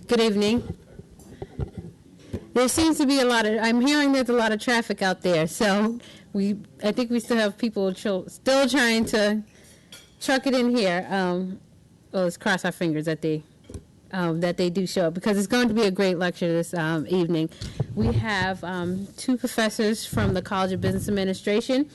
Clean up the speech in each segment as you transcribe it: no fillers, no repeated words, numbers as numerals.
Good evening. There seems to be I'm hearing there's a lot of traffic out there, so I think we still have people still trying to truck it in here. Let's cross our fingers that they do show up, because it's going to be a great lecture this evening. We have two professors from the College of Business Administration.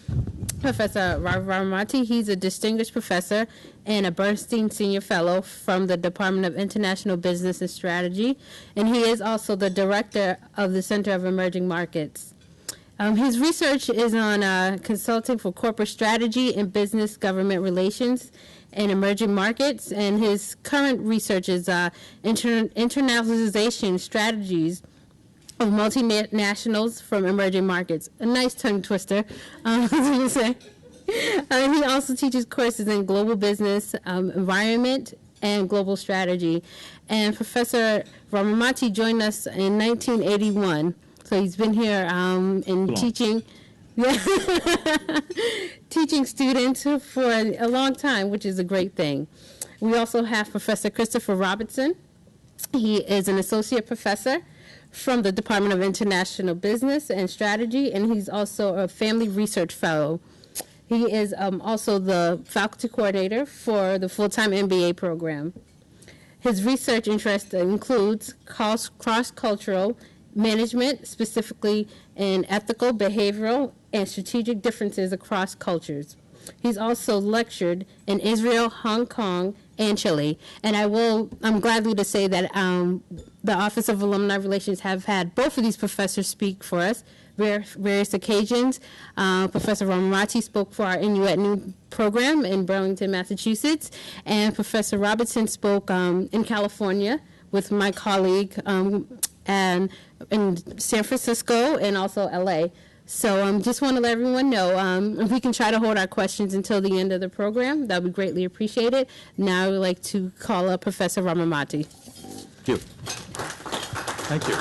Professor Ramamurti, he's a distinguished professor and a Bernstein Senior Fellow from the Department of International Business and Strategy, and he is also the director of the Center of Emerging Markets. His research is on consulting for corporate strategy and business government relations in emerging markets, and his current research is internationalization strategies of multinationals from emerging markets. A nice tongue twister, I was going to say. He also teaches courses in global business, environment, and global strategy. And Professor Ramamurti joined us in 1981. So he's been here in teaching students for a long time, which is a great thing. We also have Professor Christopher Robertson. He is an associate professor from the Department of International Business and Strategy, and he's also a family research fellow. He is also the faculty coordinator for the full-time MBA program. His research interest includes cross-cultural management, specifically in ethical, behavioral, and strategic differences across cultures. He's also lectured in Israel, Hong Kong, and Chile. And I'm gladly to say that the Office of Alumni Relations have had both of these professors speak for us various occasions. Professor Ramamurti spoke for our Inuit New program in Burlington, Massachusetts, and Professor Robertson spoke in California with my colleague and in San Francisco and also LA. So just want to let everyone know, if we can try to hold our questions until the end of the program, that would be greatly appreciated. Now I would like to call up Professor Ramamurti. Thank you. Thank you.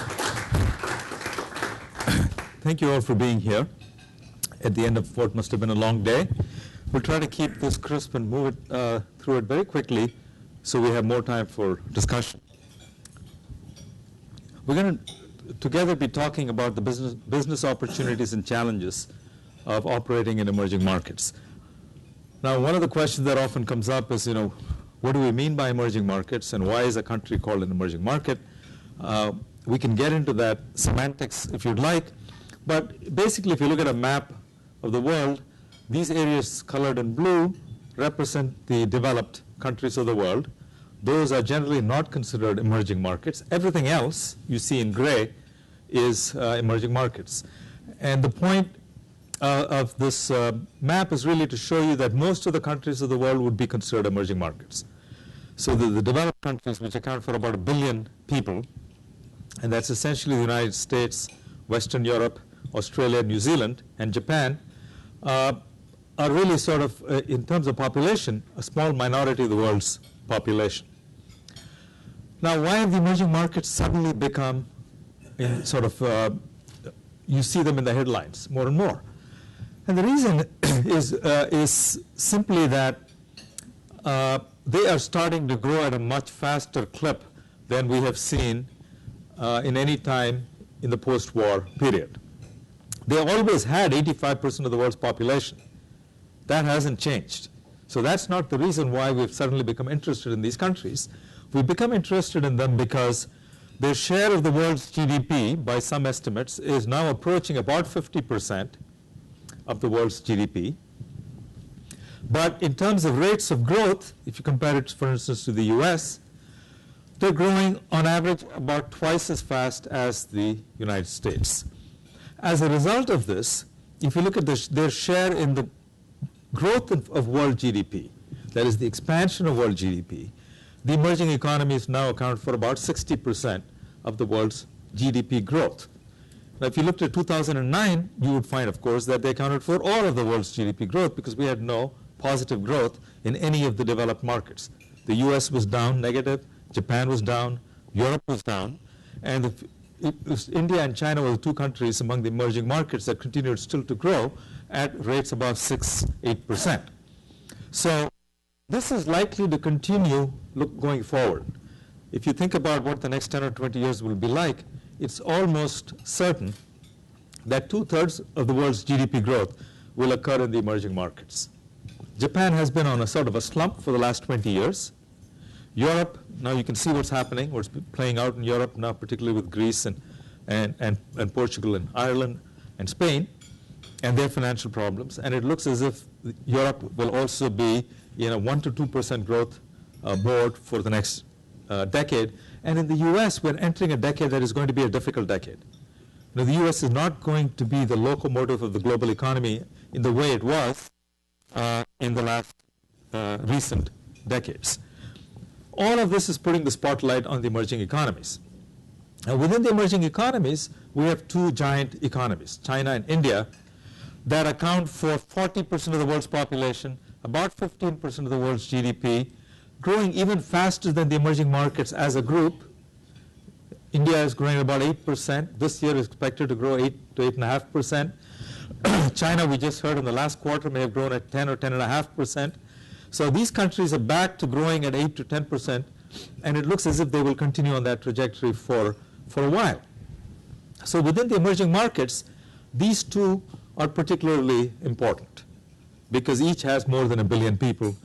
Thank you all for being here at the end of what must have been a long day. We'll try to keep this crisp and move it through it very quickly so we have more time for discussion. We're going to together be talking about the business opportunities and challenges of operating in emerging markets. Now, one of the questions that often comes up is, what do we mean by emerging markets, and why is a country called an emerging market? We can get into that semantics if you'd like, but basically if you look at a map of the world, these areas colored in blue represent the developed countries of the world. Those are generally not considered emerging markets. Everything else you see in gray is emerging markets. And the point of this map is really to show you that most of the countries of the world would be considered emerging markets. So the developed countries, which account for about 1 billion people, and that's essentially the United States, Western Europe, Australia, New Zealand, and Japan, are really sort of, in terms of population, a small minority of the world's population. Now, why have the emerging markets suddenly become you see them in the headlines more and more? And the reason is simply that they are starting to grow at a much faster clip than we have seen in any time in the post-war period. They always had 85% of the world's population. That hasn't changed. So that's not the reason why we've suddenly become interested in these countries. We've become interested in them because their share of the world's GDP, by some estimates, is now approaching about 50% of the world's GDP. But in terms of rates of growth, if you compare it, for instance, to the US, they're growing on average about twice as fast as the United States. As a result of this, if you look at their share in the growth of world GDP, that is the expansion of world GDP, the emerging economies now account for about 60% of the world's GDP growth. Now, if you looked at 2009, you would find, of course, that they accounted for all of the world's GDP growth because we had no positive growth in any of the developed markets. The US was down, negative, Japan was down, Europe was down, and India and China were the two countries among the emerging markets that continued still to grow at rates above 8%. So this is likely to continue going forward. if you think about what the next 10 or 20 years will be like, it's almost certain that 2/3 of the world's GDP growth will occur in the emerging markets. Japan has been on a sort of a slump for the last 20 years. Europe, now you can see what's happening, what's playing out in Europe now, particularly with Greece and Portugal and Ireland and Spain and their financial problems. And it looks as if Europe will also be in a 1 to 2% growth mode for the next decade. And in the US, we're entering a decade that is going to be a difficult decade. Now, the US is not going to be the locomotive of the global economy in the way it was in the last recent decades. All of this is putting the spotlight on the emerging economies. Now, within the emerging economies, we have two giant economies, China and India, that account for 40% of the world's population, about 15% of the world's GDP, growing even faster than the emerging markets as a group. India is growing about 8%. This year is expected to grow 8 to 8.5%. China, we just heard in the last quarter, may have grown at 10 or 10.5%. So these countries are back to growing at 8 to 10%, and it looks as if they will continue on that trajectory for a while. So within the emerging markets, these two are particularly important because each has more than 1 billion people,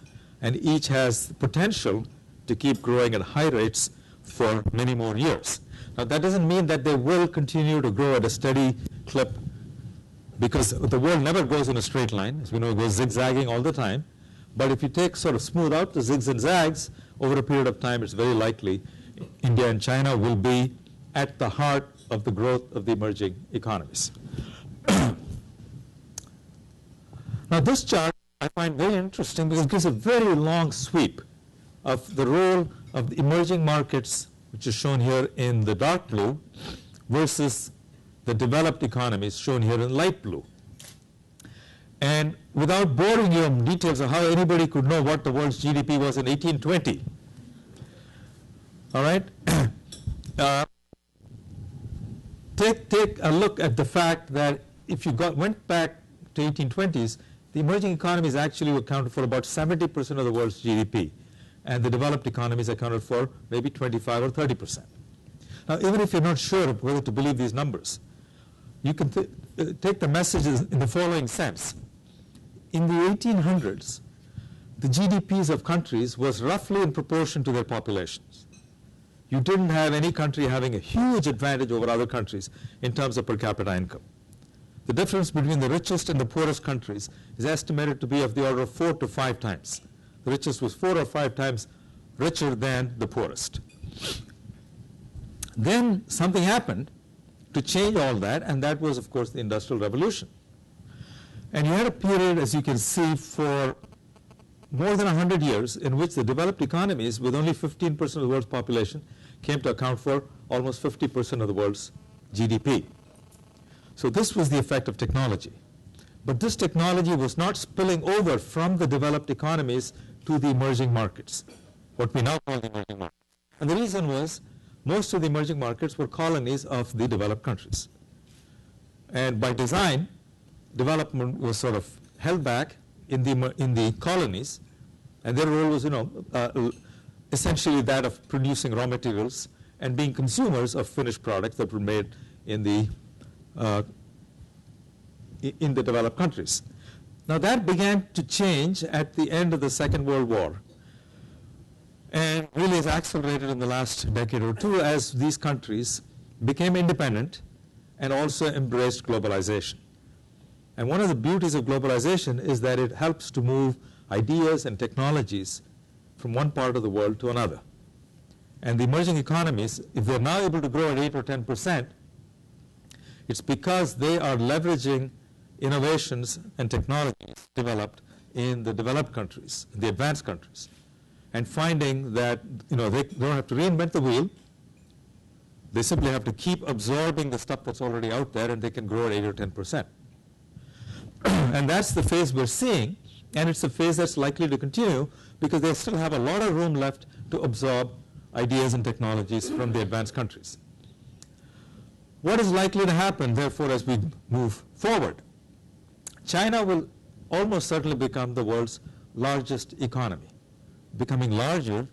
and each has the potential to keep growing at high rates for many more years. Now, that doesn't mean that they will continue to grow at a steady clip, because the world never goes in a straight line. As we know, it goes zigzagging all the time. But if you sort of smooth out the zigs and zags over a period of time, it's very likely India and China will be at the heart of the growth of the emerging economies. Now, this chart I find very interesting because it gives a very long sweep of the role of the emerging markets, which is shown here in the dark blue, versus the developed economies shown here in light blue. And without boring you in details of how anybody could know what the world's GDP was in 1820, all right, take a look at the fact that if you went back to 1820s, the emerging economies actually accounted for about 70% of the world's GDP, and the developed economies accounted for maybe 25 or 30%. Now, even if you're not sure of whether to believe these numbers, you can take the messages in the following sense. In the 1800s, the GDPs of countries was roughly in proportion to their populations. You didn't have any country having a huge advantage over other countries in terms of per capita income. The difference between the richest and the poorest countries is estimated to be of the order of 4 to 5 times. The richest was 4 or 5 times richer than the poorest. Then something happened to change all that, and that was, of course, the Industrial Revolution. And you had a period, as you can see, for more than 100 years in which the developed economies, with only 15% of the world's population, came to account for almost 50% of the world's GDP. So this was the effect of technology. But this technology was not spilling over from the developed economies to the emerging markets, what we now call the emerging markets. And the reason was most of the emerging markets were colonies of the developed countries. And by design, development was sort of held back in the colonies, and their role was, essentially that of producing raw materials and being consumers of finished products that were made in the developed countries. Now, that began to change at the end of the Second World War, and really has accelerated in the last decade or two as these countries became independent and also embraced globalization. And one of the beauties of globalization is that it helps to move ideas and technologies from one part of the world to another. And the emerging economies, if they're now able to grow at 8 or 10%, it's because they are leveraging innovations and technologies developed in the developed countries, the advanced countries, and finding that they don't have to reinvent the wheel. They simply have to keep absorbing the stuff that's already out there, and they can grow at 8 or 10%. And that's the phase we're seeing, and it's a phase that's likely to continue because they still have a lot of room left to absorb ideas and technologies from the advanced countries. What is likely to happen, therefore, as we move forward? China will almost certainly become the world's largest economy, becoming larger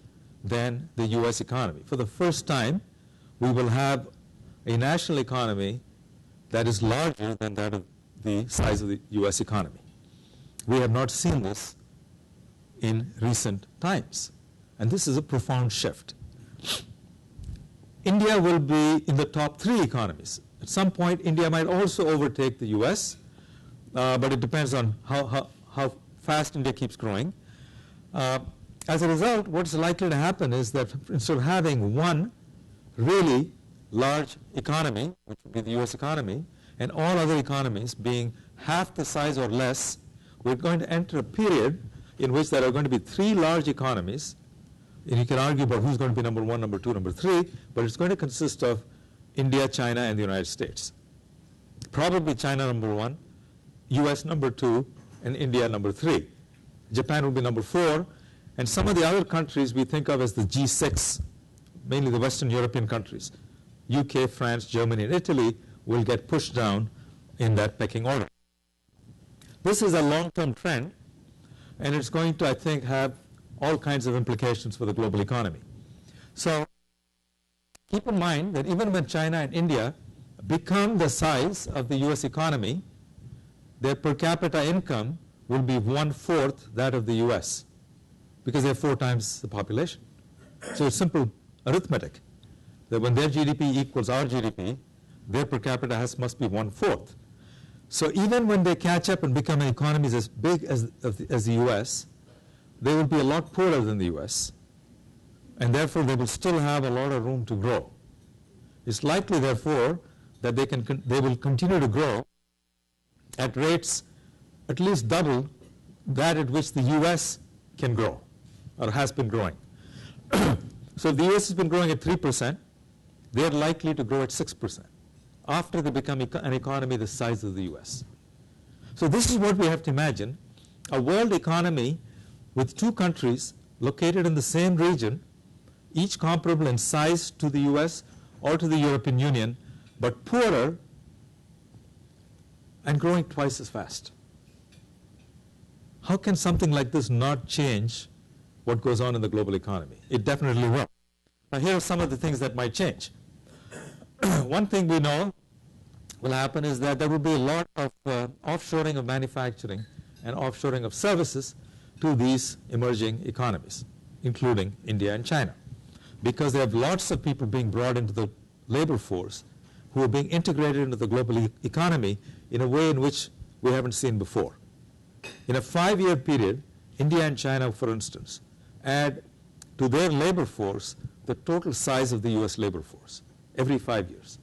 than the U.S. economy. For the first time, we will have a national economy that is larger than that of the size of the U.S. economy. We have not seen this in recent times, and this is a profound shift. India will be in the top 3 economies. At some point, India might also overtake the U.S., but it depends on how fast India keeps growing. As a result, what's likely to happen is that instead of having one really large economy, which would be the U.S. economy, and all other economies being half the size or less, we're going to enter a period in which there are going to be 3 large economies, and you can argue about who's going to be number 1, number 2, number 3, but it's going to consist of India, China, and the United States. Probably China number 1, US number 2, and India number 3. Japan will be number 4, and some of the other countries we think of as the G6, mainly the Western European countries, UK, France, Germany, and Italy, will get pushed down in that pecking order. This is a long-term trend, and it's going to, I think, have all kinds of implications for the global economy. So keep in mind that even when China and India become the size of the US economy, their per capita income will be 1/4 that of the US, because they have 4 times the population. So it's simple arithmetic, that when their GDP equals our GDP, their per capita must be 1/4. So even when they catch up and become economies as big as the US, they will be a lot poorer than the US, and therefore they will still have a lot of room to grow. It's likely, therefore, that they will continue to grow at rates at least double that at which the US can grow, or has been growing. So if the US has been growing at 3%, they're likely to grow at 6% after they become an economy the size of the US. So this is what we have to imagine, a world economy with 2 countries located in the same region, each comparable in size to the US or to the European Union, but poorer and growing twice as fast. How can something like this not change what goes on in the global economy? It definitely will. Now here are some of the things that might change. One thing we know will happen is that there will be a lot of offshoring of manufacturing and offshoring of services to these emerging economies, including India and China, because they have lots of people being brought into the labor force who are being integrated into the global economy in a way in which we haven't seen before. In a 5-year period, India and China, for instance, add to their labor force the total size of the US labor force every 5 years.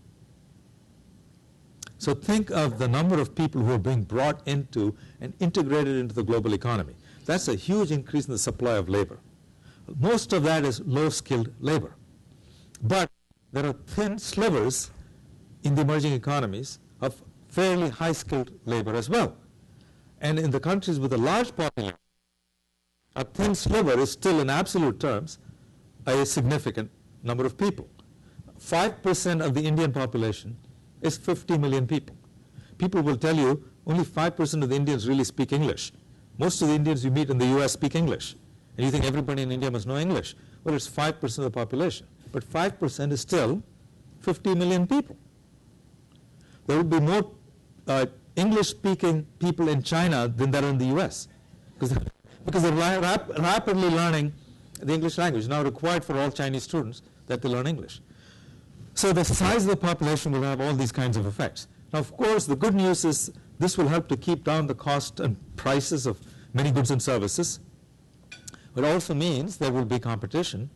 So think of the number of people who are being brought into and integrated into the global economy. That's a huge increase in the supply of labor. Most of that is low-skilled labor. But there are thin slivers in the emerging economies of fairly high-skilled labor as well. And in the countries with a large population, a thin sliver is still, in absolute terms, a significant number of people. 5% of the Indian population is 50 million people. People will tell you only 5% of the Indians really speak English. Most of the Indians you meet in the US speak English. And you think everybody in India must know English. Well, it's 5% of the population. But 5% is still 50 million people. There will be more English-speaking people in China than there are in the US. Because they're rapidly learning the English language. Now required for all Chinese students that they learn English. So the size of the population will have all these kinds of effects. Now, of course, the good news is this will help to keep down the cost and prices of many goods and services. It also means there will be competition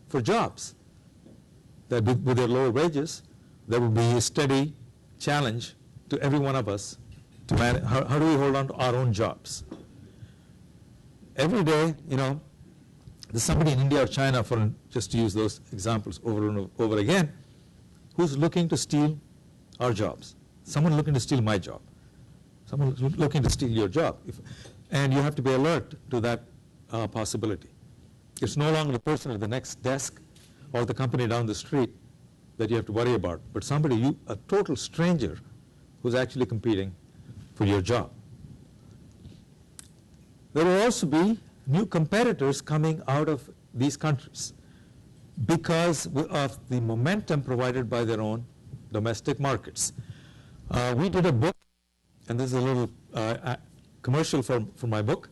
for jobs. That with their lower wages, there will be a steady challenge to every one of us to manage. How do we hold on to our own jobs? Every day, there's somebody in India or China, just to use those examples over and over again, who's looking to steal our jobs. Someone looking to steal my job. Someone looking to steal your job. And you have to be alert to that possibility. It's no longer the person at the next desk or the company down the street that you have to worry about, but somebody, a total stranger, who's actually competing for your job. There will also be new competitors coming out of these countries. because of the momentum provided by their own domestic markets. We did a book, and this is a little commercial for my book,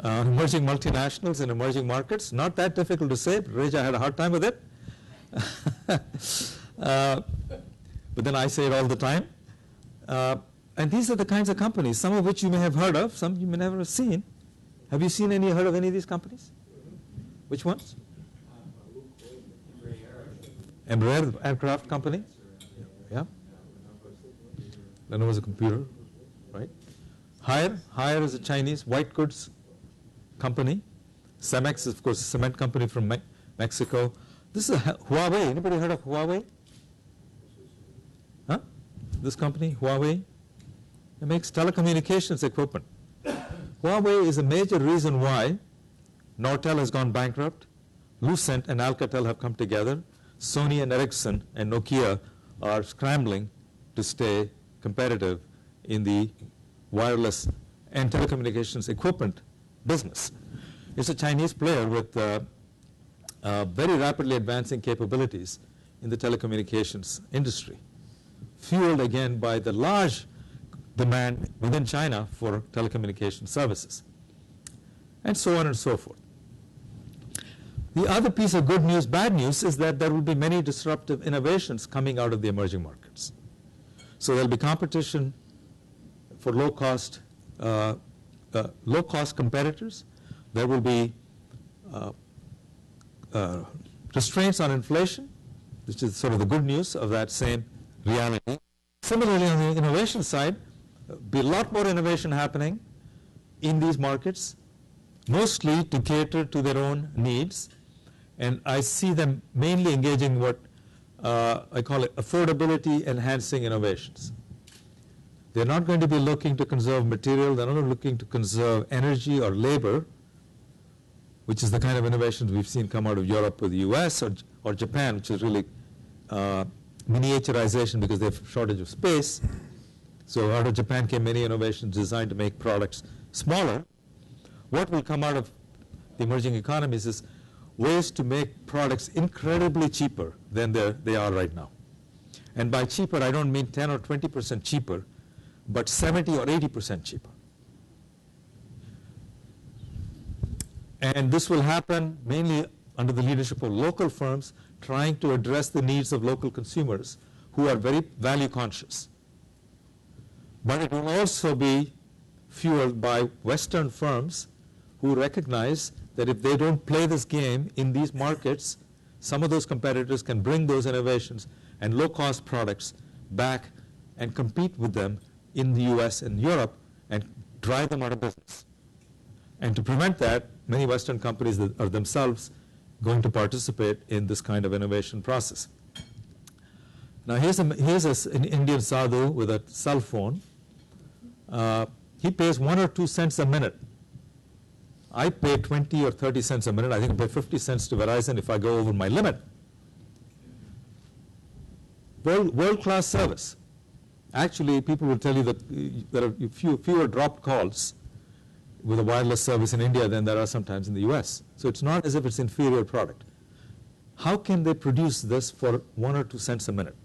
Emerging Multinationals and Emerging Markets. Not that difficult to say, but Reja had a hard time with it. But then I say it all the time. And these are the kinds of companies, some of which you may have heard of, some you may never have seen. Have you heard of any of these companies? Which ones? Embraer aircraft company. Yeah. Lenovo's a computer, right? Haier is a Chinese white goods company. Cemex is, of course, a cement company from Mexico. This is Huawei. Anybody heard of Huawei? Huh? This company, Huawei, it makes telecommunications equipment. Huawei is a major reason why Nortel has gone bankrupt, Lucent and Alcatel have come together, Sony and Ericsson and Nokia are scrambling to stay competitive in the wireless and telecommunications equipment business. It's a Chinese player with very rapidly advancing capabilities in the telecommunications industry, fueled again by the large demand within China for telecommunication services, and so on and so forth. The other piece of good news, bad news, is that there will be many disruptive innovations coming out of the emerging markets. So there will be competition for low-cost competitors. There will be restraints on inflation, which is sort of the good news of that same reality. Similarly, on the innovation side, be a lot more innovation happening in these markets, mostly to cater to their own needs. And I see them mainly engaging what I call it affordability enhancing innovations. They're not going to be looking to conserve material. They're not looking to conserve energy or labor, which is the kind of innovations we've seen come out of Europe or the US or Japan, which is really miniaturization because they have a shortage of space. So out of Japan came many innovations designed to make products smaller. What will come out of the emerging economies is ways to make products incredibly cheaper than they are right now. And by cheaper, I don't mean 10 or 20% cheaper, but 70 or 80% cheaper. And this will happen mainly under the leadership of local firms trying to address the needs of local consumers who are very value conscious. But it will also be fueled by Western firms who recognize that if they don't play this game in these markets, some of those competitors can bring those innovations and low-cost products back and compete with them in the US and Europe and drive them out of business. And to prevent that, many Western companies that are themselves going to participate in this kind of innovation process. Now here's an Indian sadhu with a cell phone. He pays 1 or 2 cents a minute. I pay 20 or 30 cents a minute. I think I pay 50 cents to Verizon if I go over my limit. World-class service. Actually, people will tell you that there are fewer dropped calls with a wireless service in India than there are sometimes in the US. So it's not as if it's inferior product. How can they produce this for 1 or 2 cents a minute?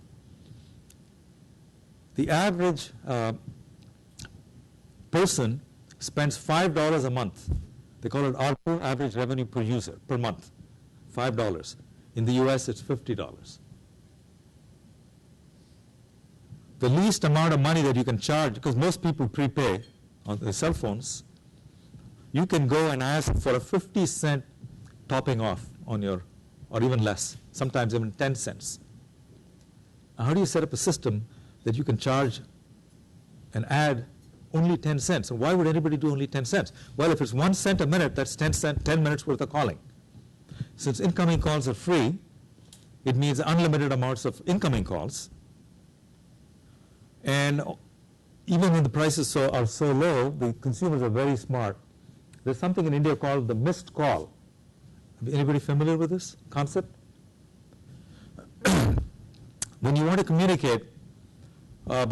The average person spends $5 a month. They call it ARPU, average revenue per user, per month, $5. In the US, it's $50. The least amount of money that you can charge, because most people prepay on their cell phones, you can go and ask for a 50-cent topping off on your, or even less, sometimes even 10 cents. Now, how do you set up a system that you can charge and add only 10 cents? And why would anybody do only 10 cents? Well, if it's 1 cent a minute, that's 10 minutes worth of calling. Since incoming calls are free, it means unlimited amounts of incoming calls. And even when the prices are so low, the consumers are very smart. There's something in India called the missed call. Anybody familiar with this concept? When you want to communicate, but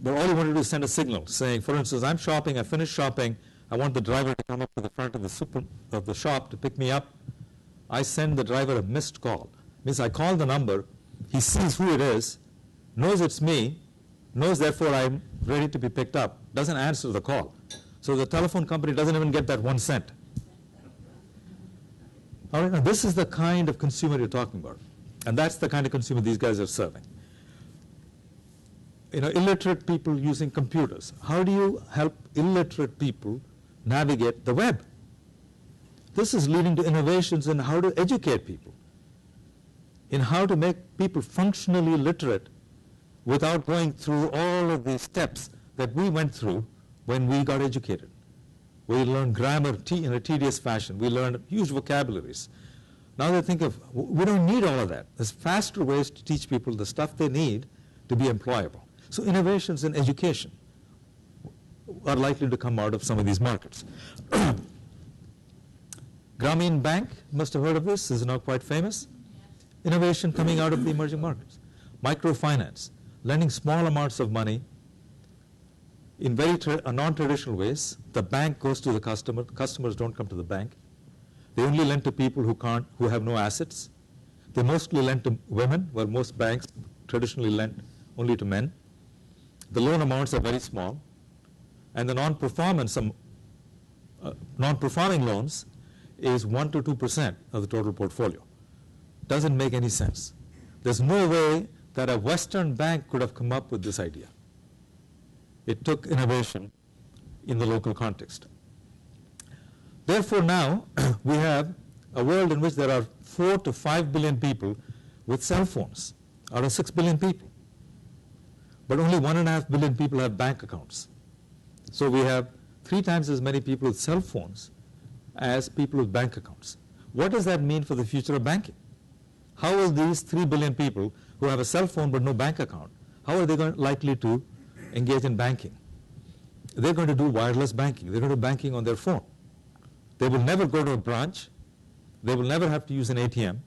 all you want to do is send a signal saying, for instance, I'm shopping, I finished shopping, I want the driver to come up to the front of the shop to pick me up. I send the driver a missed call. Means I call the number, he sees who it is, knows it's me, knows therefore I'm ready to be picked up, doesn't answer the call. So the telephone company doesn't even get that 1 cent. All right, now this is the kind of consumer you're talking about. And that's the kind of consumer these guys are serving. Illiterate people using computers. How do you help illiterate people navigate the web? This is leading to innovations in how to educate people, in how to make people functionally literate without going through all of the steps that we went through when we got educated. We learned grammar in a tedious fashion. We learned huge vocabularies. Now they think of, we don't need all of that. There's faster ways to teach people the stuff they need to be employable. So innovations in education are likely to come out of some of these markets. Grameen Bank, must have heard of this, is now quite famous. Innovation coming out of the emerging markets. Microfinance, lending small amounts of money in very non-traditional ways. The bank goes to the customer. The customers don't come to the bank. They only lend to people who have no assets. They mostly lend to women, while most banks traditionally lend only to men. The loan amounts are very small, and the non-performing loans is 1 to 2% of the total portfolio. Doesn't make any sense. There's no way that a Western bank could have come up with this idea. It took innovation in the local context. Therefore now we have a world in which there are 4 to 5 billion people with cell phones out of 6 billion people. But only 1.5 billion people have bank accounts. So we have 3 times as many people with cell phones as people with bank accounts. What does that mean for the future of banking? How will these 3 billion people who have a cell phone but no bank account, how are they likely to engage in banking? They're going to do wireless banking. They're going to do banking on their phone. They will never go to a branch. They will never have to use an ATM.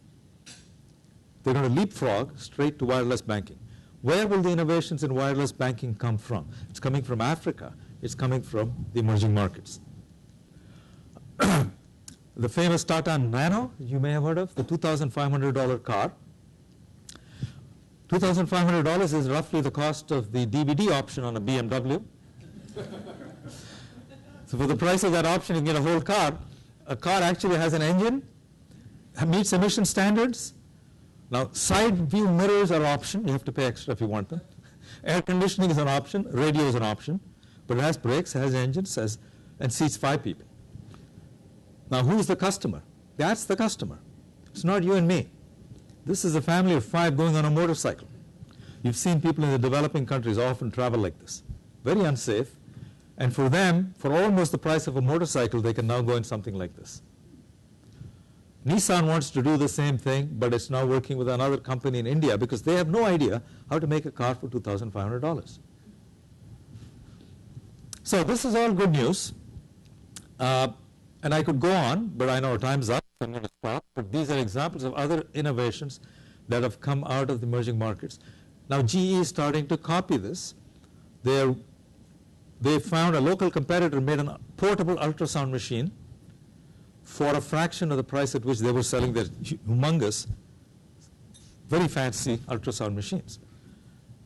They're going to leapfrog straight to wireless banking. Where will the innovations in wireless banking come from? It's coming from Africa. It's coming from the emerging markets. The famous Tata Nano, you may have heard of, the $2,500 car. $2,500 is roughly the cost of the DVD option on a BMW. So for the price of that option, you get a whole car. A car actually has an engine, meets emission standards. Now, side view mirrors are option. You have to pay extra if you want them. Air conditioning is an option. Radio is an option. But it has brakes, has engines, and seats 5 people. Now, who is the customer? That's the customer. It's not you and me. This is a family of 5 going on a motorcycle. You've seen people in the developing countries often travel like this. Very unsafe. And for them, for almost the price of a motorcycle, they can now go in something like this. Nissan wants to do the same thing, but it's now working with another company in India because they have no idea how to make a car for $2,500. So this is all good news. And I could go on, but I know time's up. I'm going to stop. But these are examples of other innovations that have come out of the emerging markets. Now GE is starting to copy this. They found a local competitor made a portable ultrasound machine for a fraction of the price at which they were selling their humongous, very fancy ultrasound machines.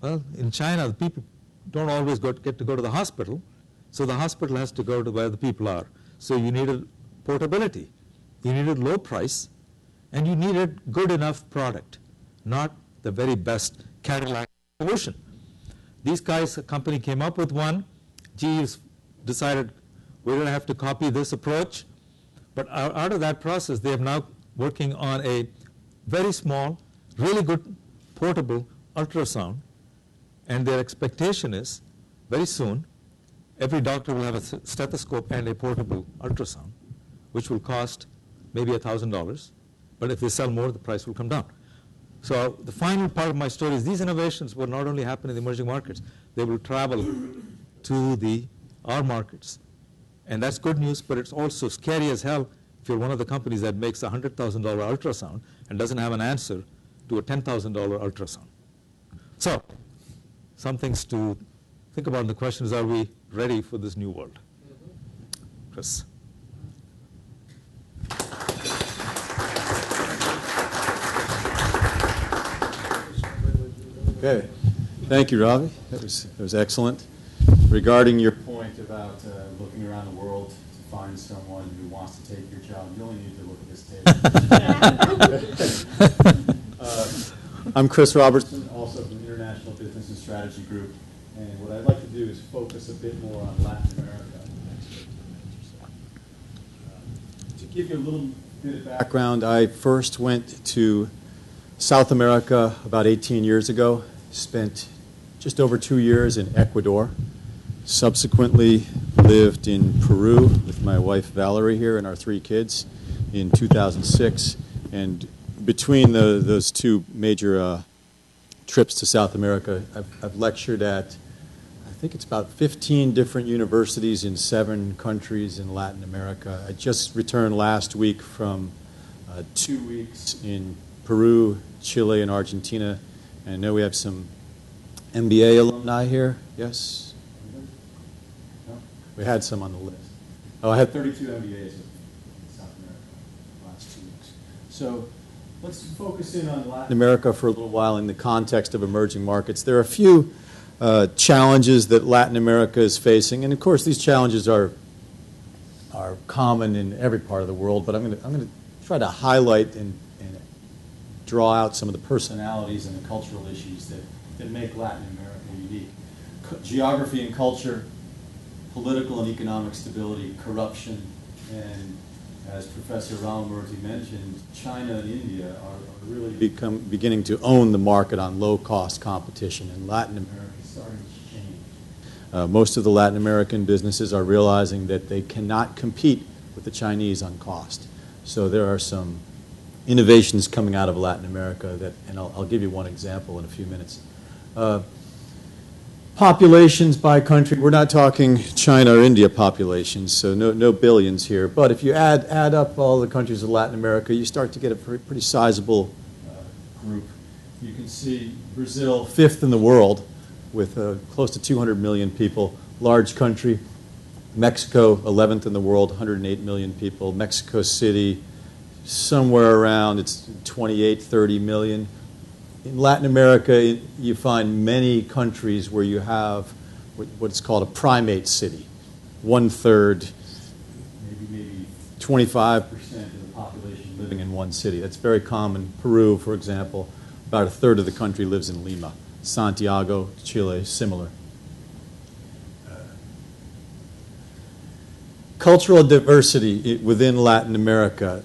Well, in China, the people don't always get to go to the hospital, so the hospital has to go to where the people are. So you needed portability, you needed low price, and you needed good enough product, not the very best Cadillac solution. These guys, a company came up with one. GE decided we're going to have to copy this approach. But out of that process, they are now working on a very small, really good portable ultrasound. And their expectation is very soon, every doctor will have a stethoscope and a portable ultrasound, which will cost maybe $1,000. But if they sell more, the price will come down. So the final part of my story is these innovations will not only happen in the emerging markets, they will travel to our markets. And that's good news, but it's also scary as hell if you're one of the companies that makes a $100,000 ultrasound and doesn't have an answer to a $10,000 ultrasound. So some things to think about. The question is, are we ready for this new world? Chris. Okay. Thank you, Ravi. That was excellent. Regarding your point about looking around the world to find someone who wants to take your job, you only need to look at this table. I'm Chris Robertson, also from the International Business and Strategy Group, and what I'd like to do is focus a bit more on Latin America. To give you a little bit of background, I first went to South America about 18 years ago, spent just over 2 years in Ecuador, subsequently lived in Peru with my wife Valerie here and our 3 kids in 2006, and between those 2 major trips to South America, I've lectured at, I think it's about 15 different universities in 7 countries in Latin America. I just returned last week from 2 weeks in Peru, Chile, and Argentina. And I know we have some MBA alumni here. Yes? No? We had some on the list. Oh, I had 32 MBAs in South America last 2 weeks. So let's focus in on Latin America for a little while in the context of emerging markets. There are a few challenges that Latin America is facing, and of course these challenges are common in every part of the world, but I'm going to try to highlight and draw out some of the personalities and the cultural issues that make Latin America unique. Geography and culture, political and economic stability, corruption, and as Professor Ramamurti mentioned, China and India are really beginning to own the market on low-cost competition, and Latin America is starting to change. Most of the Latin American businesses are realizing that they cannot compete with the Chinese on cost. So there are some innovations coming out of Latin America and I'll give you one example in a few minutes. Populations by country, we're not talking China or India populations, so no billions here. But if you add up all the countries of Latin America, you start to get a pretty sizable group. You can see Brazil, 5th in the world, with close to 200 million people, large country. Mexico, 11th in the world, 108 million people. Mexico City, somewhere around, it's 28, 30 million. In Latin America, you find many countries where you have what's called a primate city. 1/3, maybe 25% of the population living in one city. That's very common. Peru, for example, about 1/3 of the country lives in Lima. Santiago, Chile, similar. Cultural diversity within Latin America.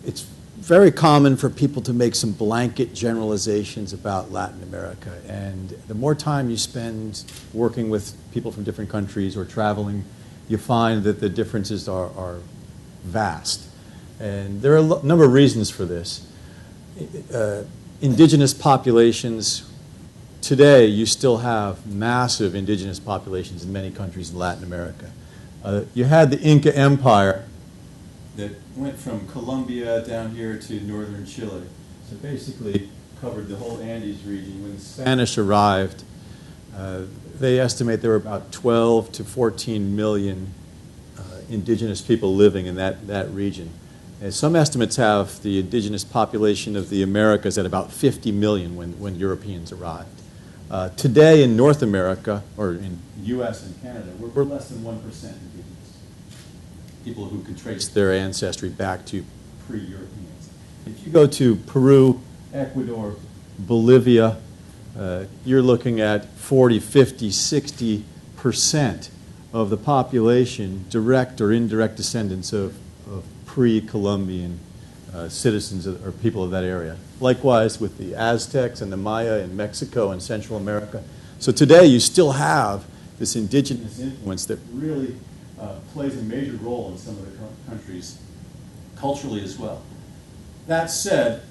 It's very common for people to make some blanket generalizations about Latin America. And the more time you spend working with people from different countries or traveling, you find that the differences are vast. And there are a number of reasons for this. Indigenous populations, today you still have massive indigenous populations in many countries in Latin America. You had the Inca Empire that went from Colombia down here to northern Chile. So basically covered the whole Andes region. When the Spanish arrived, they estimate there were about 12 to 14 million indigenous people living in that region. And some estimates have the indigenous population of the Americas at about 50 million when Europeans arrived. Today in North America, or in U.S. and Canada, we're less than 1% indigenous. People who could trace their ancestry back to pre-Europeans. If you go to Peru, Ecuador, Bolivia, you're looking at 40, 50, 60% of the population, direct or indirect descendants of pre-Columbian citizens or people of that area. Likewise with the Aztecs and the Maya in Mexico and Central America. So today you still have this indigenous influence that really plays a major role in some of the countries culturally as well. That said,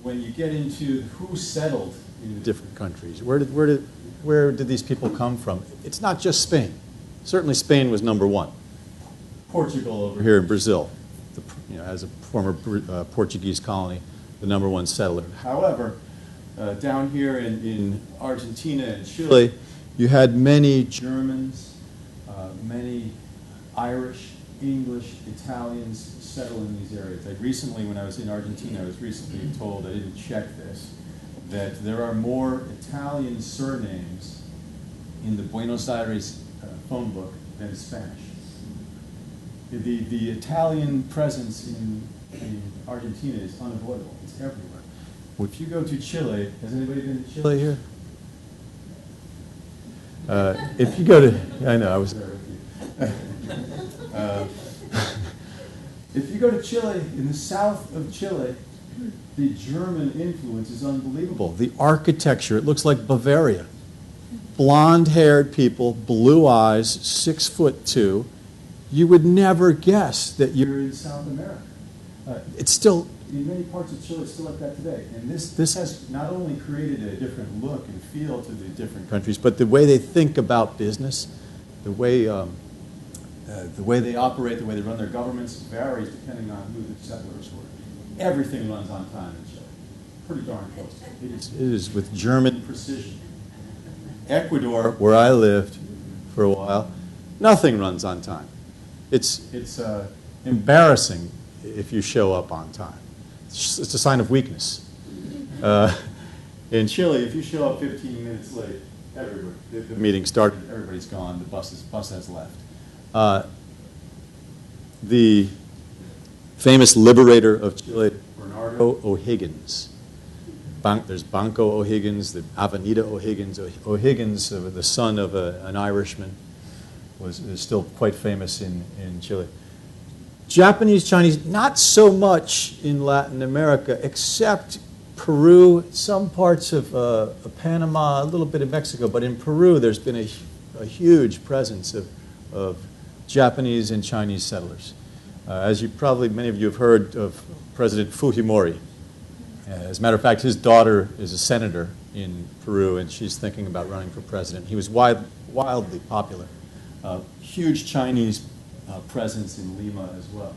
when you get into who settled in the different countries, where did these people come from? It's not just Spain. Certainly Spain was number one. Portugal over here in Brazil, as a former Portuguese colony, the number one settler. However, down here in Argentina and Chile, you had many Germans, many Irish, English, Italians settle in these areas. When I was in Argentina, I was recently told, I didn't check this, that there are more Italian surnames in the Buenos Aires phone book than Spanish. The Italian presence in Argentina is unavoidable. It's everywhere. Well, if you go to Chile, has anybody been to Chile here? If you go to, I know, I was there with you. If you go to Chile, in the south of Chile, the German influence is unbelievable. The architecture, it looks like Bavaria. Blonde-haired people, blue eyes, 6'2". You would never guess that you're in South America. It's still, in many parts of Chile, it's still like that today. And this has not only created a different look and feel to the different countries, but the way they think about business, the way they operate, the way they run their governments varies depending on who the settlers were. Everything runs on time in Chile. Pretty darn close. It is with German precision. Ecuador, where I lived for a while, nothing runs on time. It's embarrassing if you show up on time. It's a sign of weakness. In Chile, if you show up 15 minutes late, the meeting started, everybody's gone, the bus has left. The famous liberator of Chile, Bernardo O'Higgins. There's Banco O'Higgins, the Avenida O'Higgins. O'Higgins, the son of an Irishman, is still quite famous in Chile. Japanese, Chinese, not so much in Latin America, except Peru, some parts of Panama, a little bit of Mexico. But in Peru, there's been a huge presence of Japanese and Chinese settlers. As you probably, many of you have heard of President Fujimori. As a matter of fact, his daughter is a senator in Peru, and she's thinking about running for president. He was wildly popular. Huge Chinese presence in Lima as well.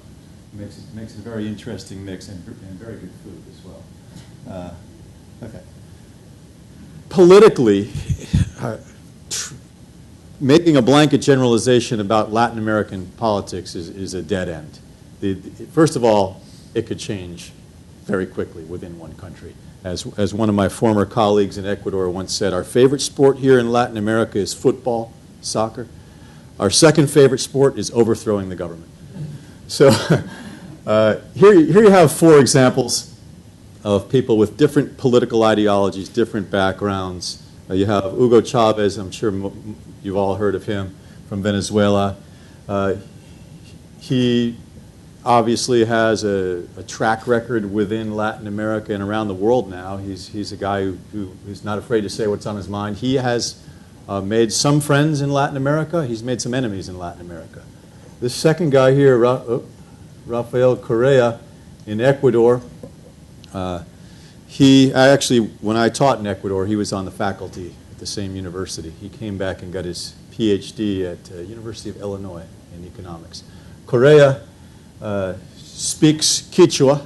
Makes it a very interesting mix and very good food as well. Okay. Politically, making a blanket generalization about Latin American politics is a dead end. First of all, it could change very quickly within one country. As one of my former colleagues in Ecuador once said, our favorite sport here in Latin America is football, soccer. Our second favorite sport is overthrowing the government. So here you have 4 examples of people with different political ideologies, different backgrounds. You have Hugo Chavez, I'm sure you've all heard of him, from Venezuela. He obviously has a track record within Latin America and around the world now. He's a guy who is not afraid to say what's on his mind. He has made some friends in Latin America. He's made some enemies in Latin America. This second guy here, Rafael Correa in Ecuador, he actually, when I taught in Ecuador, he was on the faculty at the same university. He came back and got his PhD at University of Illinois in economics. Correa speaks Quechua,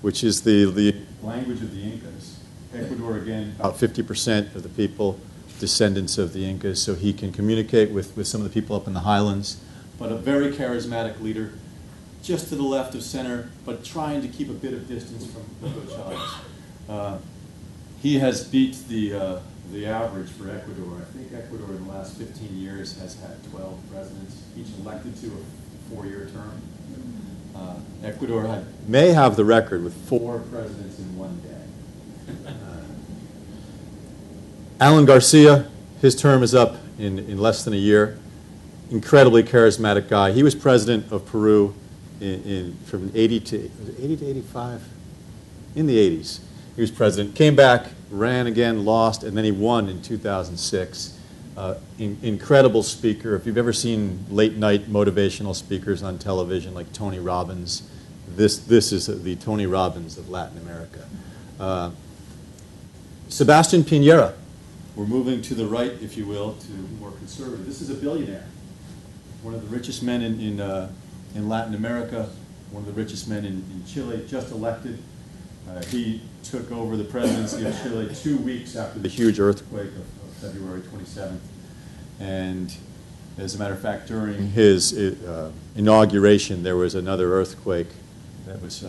which is the language of the Incas. Ecuador, again, about 50% of the people descendants of the Incas, so he can communicate with some of the people up in the highlands. But a very charismatic leader, just to the left of center, but trying to keep a bit of distance from Hugo Chavez. He has beat the average for Ecuador. I think Ecuador in the last 15 years has had 12 presidents, each elected to a 4-year term. Ecuador may have the record with 4 presidents in one day. Alan Garcia, his term is up in less than a year. Incredibly charismatic guy. He was president of Peru from 80 to 85? In the 80s. He was president, came back, ran again, lost, and then he won in 2006. Incredible speaker. If you've ever seen late-night motivational speakers on television like Tony Robbins, this is the Tony Robbins of Latin America. Sebastian Piñera. We're moving to the right, if you will, to more conservative. This is a billionaire, one of the richest men in Latin America, one of the richest men in Chile, just elected. He took over the presidency of Chile 2 weeks after the huge earthquake of February 27th. And as a matter of fact, during his inauguration, there was another earthquake that was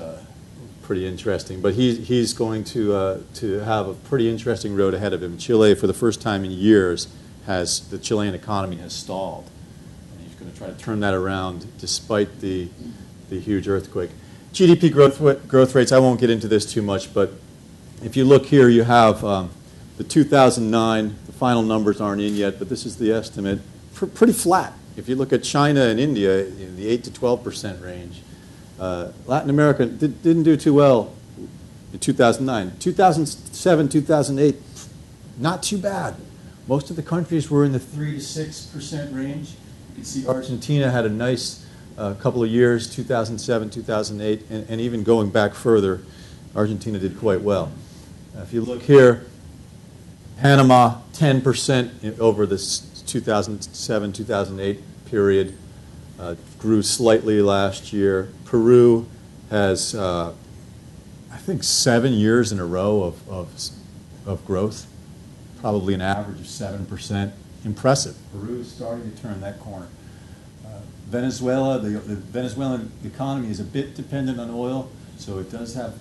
pretty interesting. But he's going to have a pretty interesting road ahead of him. Chile, for the first time in years, the Chilean economy has stalled. And he's going to try to turn that around despite the huge earthquake. GDP growth rates, I won't get into this too much, but if you look here, you have the 2009, the final numbers aren't in yet, but this is the estimate, pretty flat. If you look at China and India, the 8 to 12% range. Latin America didn't do too well in 2009. 2007, 2008, not too bad. Most of the countries were in the 3 to 6% range. You can see Argentina had a nice couple of years, 2007, 2008, and even going back further, Argentina did quite well. If you look here, Panama, 10% over this 2007, 2008 period, grew slightly last year. Peru has, I think, 7 years in a row of growth, probably an average of 7%. Impressive. Peru is starting to turn that corner. Venezuela, the Venezuelan economy is a bit dependent on oil, so it does have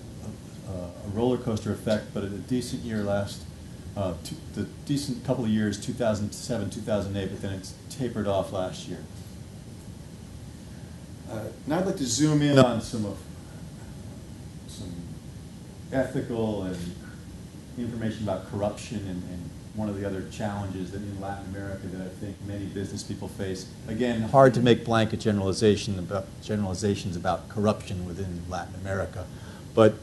a roller coaster effect, but a decent year the decent couple of years, 2007, 2008, but then it's tapered off last year. Now I'd like to zoom in on some ethical and information about corruption and one of the other challenges that in Latin America that I think many business people face. Again, hard to make blanket generalizations about corruption within Latin America. But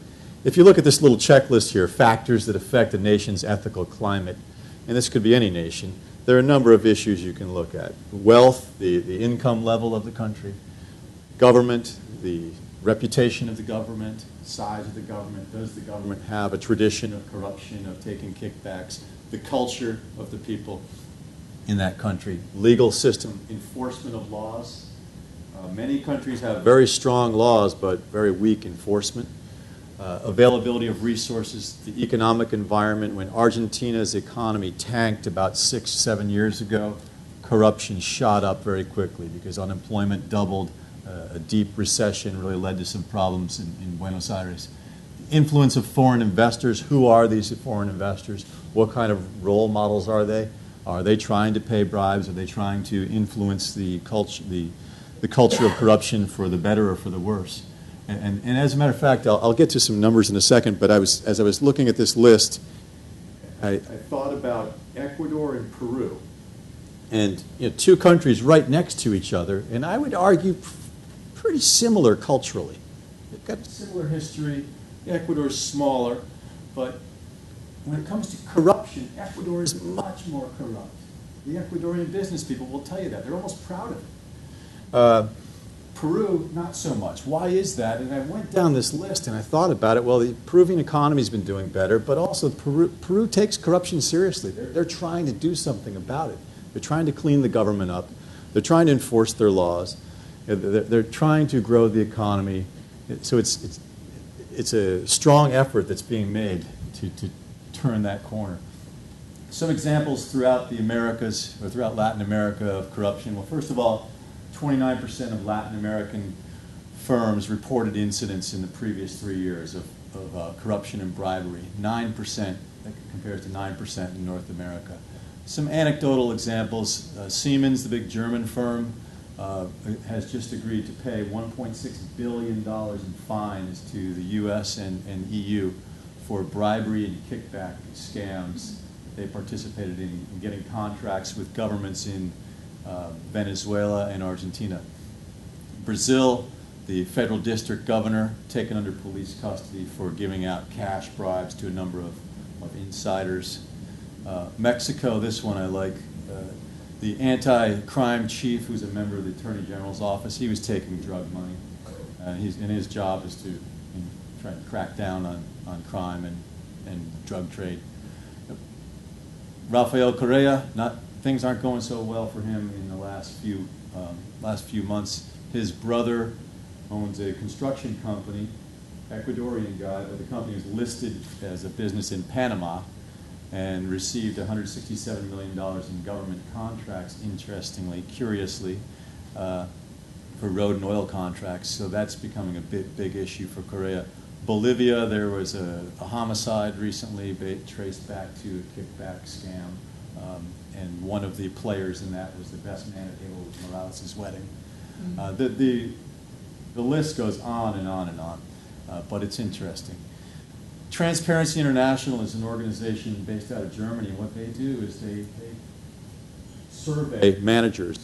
if you look at this little checklist here, factors that affect a nation's ethical climate, and this could be any nation, there are a number of issues you can look at. Wealth, the income level of the country, government, the reputation of the government, size of the government, does the government have a tradition of corruption, of taking kickbacks, the culture of the people in that country, legal system, enforcement of laws. Many countries have very strong laws, but very weak enforcement. Availability of resources, the economic environment. When Argentina's economy tanked about 6, 7 years ago, corruption shot up very quickly because unemployment doubled. A deep recession really led to some problems in Buenos Aires. Influence of foreign investors. Who are these foreign investors? What kind of role models are they? Are they trying to pay bribes? Are they trying to influence the culture of corruption for the better or for the worse? And as a matter of fact, I'll get to some numbers in a second, but as I was looking at this list, I thought about Ecuador and Peru. And two countries right next to each other, and I would argue pretty similar culturally. They've got a similar history. Ecuador's smaller, but when it comes to corruption, Ecuador is much more corrupt. The Ecuadorian business people will tell you that. They're almost proud of it. Peru, not so much. Why is that? And I went down this list and I thought about it. Well, the Peruvian economy's been doing better, but also Peru takes corruption seriously. They're trying to do something about it. They're trying to clean the government up. They're trying to enforce their laws. They're trying to grow the economy. So it's a strong effort that's being made to turn that corner. Some examples throughout the Americas, or throughout Latin America, of corruption. Well, first of all, 29% of Latin American firms reported incidents in the previous 3 years of corruption and bribery. 9%, that compares to 9% in North America. Some anecdotal examples. Siemens, the big German firm, has just agreed to pay $1.6 billion in fines to the U.S. and EU for bribery and kickback scams they participated in getting contracts with governments in Venezuela and Argentina. Brazil, the federal district governor taken under police custody for giving out cash bribes to a number of insiders. Mexico, this one I like. The anti-crime chief, who's a member of the Attorney General's office, he was taking drug money. And his job is to try to crack down on crime and drug trade. Rafael Correa, things aren't going so well for him in the last few months. His brother owns a construction company, Ecuadorian guy, but the company is listed as a business in Panama and received $167 million in government contracts, interestingly, curiously, for road and oil contracts. So that's becoming a big issue for Correa. Bolivia, there was a homicide recently traced back to a kickback scam. And one of the players in that was the best man at Evo Morales' wedding. The list goes on and on and on, but it's interesting. Transparency International is an organization based out of Germany. What they do is they survey managers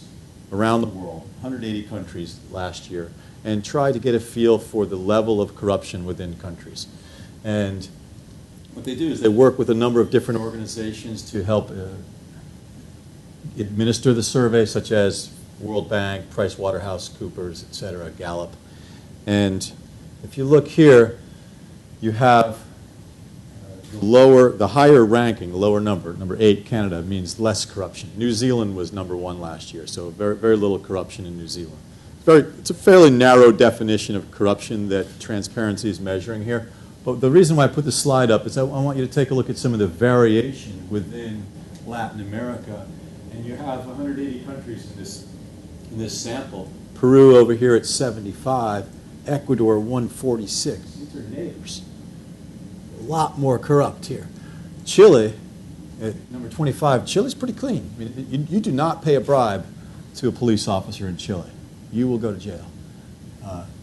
around the world, 180 countries last year, and try to get a feel for the level of corruption within countries. And what they do is they work with a number of different organizations to help administer the survey, such as World Bank, PricewaterhouseCoopers, et cetera, Gallup. And if you look here, you have the higher ranking, the lower number 8, Canada, means less corruption. New Zealand was number 1 last year, so very, very little corruption in New Zealand. It's a fairly narrow definition of corruption that transparency is measuring here. But the reason why I put the slide up is I want you to take a look at some of the variation within Latin America. And you have 180 countries in this sample. Peru over here at 75, Ecuador 146. These are neighbors. A lot more corrupt here. Chile at number 25. Chile's pretty clean. I mean, you do not pay a bribe to a police officer in Chile. You will go to jail.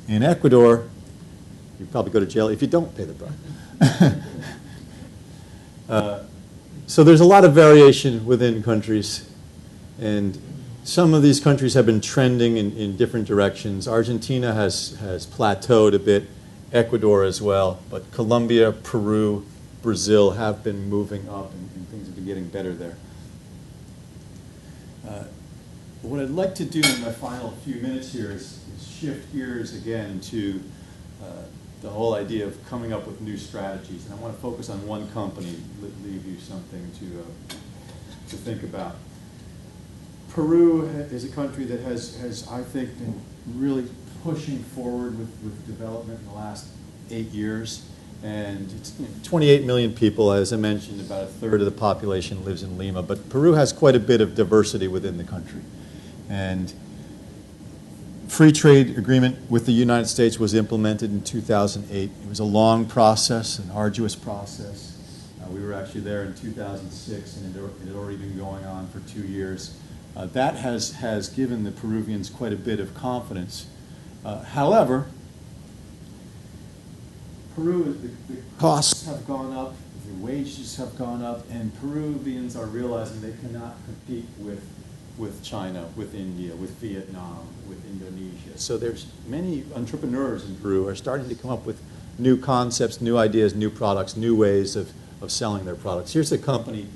In Ecuador, you probably go to jail if you don't pay the bribe. So there's a lot of variation within countries. And some of these countries have been trending in different directions. Argentina has plateaued a bit, Ecuador as well, but Colombia, Peru, Brazil have been moving up, and things have been getting better there. What I'd like to do in my final few minutes here is shift gears again to the whole idea of coming up with new strategies. And I want to focus on one company, leave you something to think about. Peru is a country that has, I think, been really pushing forward with development in the last 8 years. And it's 28 million people, as I mentioned, about a third of the population lives in Lima. But Peru has quite a bit of diversity within the country. And free trade agreement with the United States was implemented in 2008. It was a long process, an arduous process. We were actually there in 2006, and it had already been going on for 2 years. That has given the Peruvians quite a bit of confidence. However, Peru, the costs have gone up, the wages have gone up, and Peruvians are realizing they cannot compete with China, with India, with Vietnam, with Indonesia. So there's many entrepreneurs in Peru are starting to come up with new concepts, new ideas, new products, new ways of selling their products. Here's a company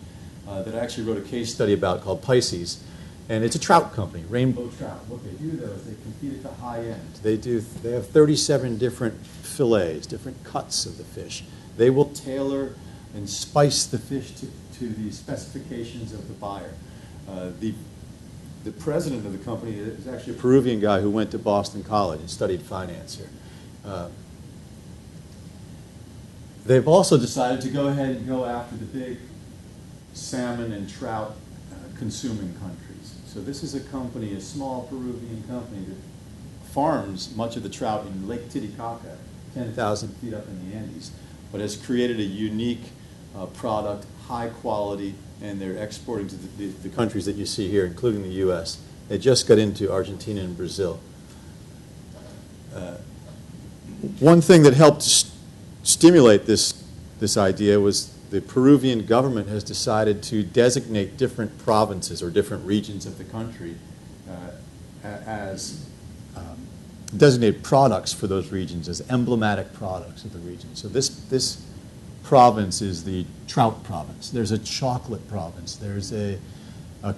that I actually wrote a case study about called Pisces. And it's a trout company, Rainbow Trout. What they do, though, is they compete at the high end. They have 37 different fillets, different cuts of the fish. They will tailor and spice the fish to the specifications of the buyer. The president of the company is actually a Peruvian guy who went to Boston College and studied finance here. They've also decided to go ahead and go after the big salmon and trout consuming countries. So this is a company, a small Peruvian company that farms much of the trout in Lake Titicaca, 10,000 feet up in the Andes, but has created a unique product, high quality, and they're exporting to the countries that you see here, including the U.S. They just got into Argentina and Brazil. One thing that helped stimulate this idea was the Peruvian government has decided to designate different provinces or different regions of the country as designate products for those regions as emblematic products of the region. So this province is the trout province. There's a chocolate province. There's a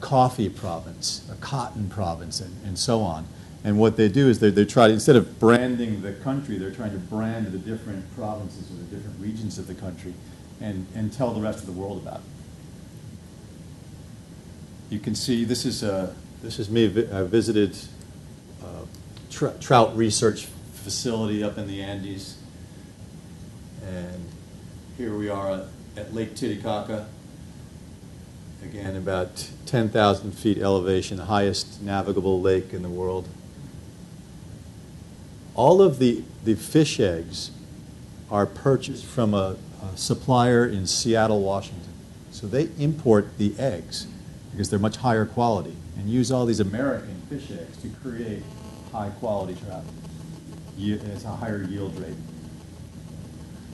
coffee province, a cotton province, and so on. And what they do is they try to, instead of branding the country, they're trying to brand the different provinces or the different regions of the country and tell the rest of the world about it. You can see this is me. I visited a trout research facility up in the Andes, and here we are at Lake Titicaca. Again, about 10,000 feet elevation, the highest navigable lake in the world. All of the fish eggs are purchased from a supplier in Seattle, Washington. So they import the eggs because they're much higher quality and use all these American fish eggs to create high quality trout. It's a higher yield rate.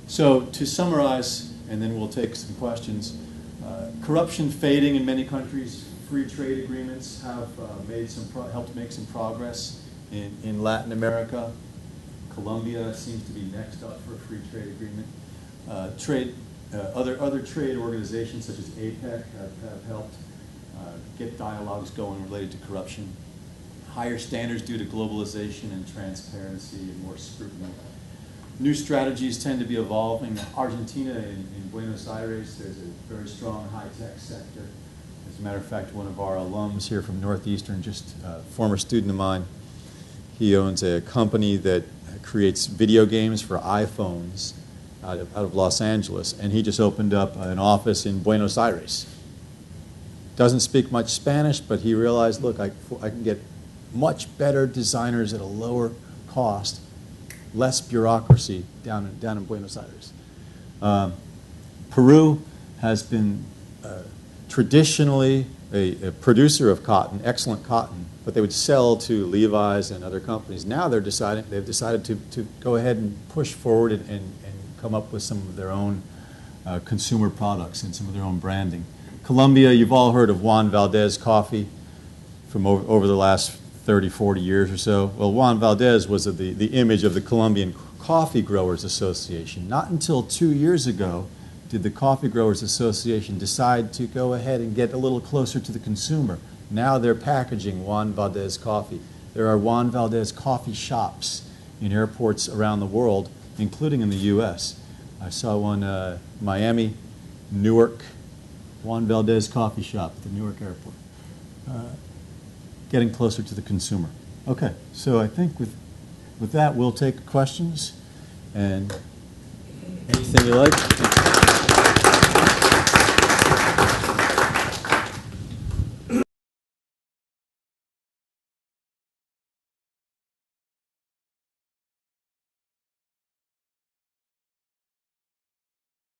So to summarize, and then we'll take some questions, corruption fading in many countries. Free trade agreements have helped make some progress in Latin America. Colombia seems to be next up for a free trade agreement. Other trade organizations such as APEC have helped get dialogues going related to corruption. Higher standards due to globalization and transparency and more scrutiny. New strategies tend to be evolving. Argentina, in Buenos Aires, there's a very strong high-tech sector. As a matter of fact, one of our alums here from Northeastern, just a former student of mine, he owns a company that creates video games for iPhones out of Los Angeles, and he just opened up an office in Buenos Aires. Doesn't speak much Spanish, but he realized, look, I can get much better designers at a lower cost, less bureaucracy down in Buenos Aires. Peru has been traditionally a producer of cotton, excellent cotton, but they would sell to Levi's and other companies. Now they've decided to go ahead and push forward and come up with some of their own consumer products and some of their own branding. Colombia, you've all heard of Juan Valdez coffee from over the last 30, 40 years or so. Well, Juan Valdez was the image of the Colombian Coffee Growers Association. Not until 2 years ago did the Coffee Growers Association decide to go ahead and get a little closer to the consumer. Now they're packaging Juan Valdez coffee. There are Juan Valdez coffee shops in airports around the world, including in the U.S. I saw one Miami, Newark, Juan Valdez coffee shop at the Newark airport. Getting closer to the consumer. Okay, so I think with that, we'll take questions and anything you like.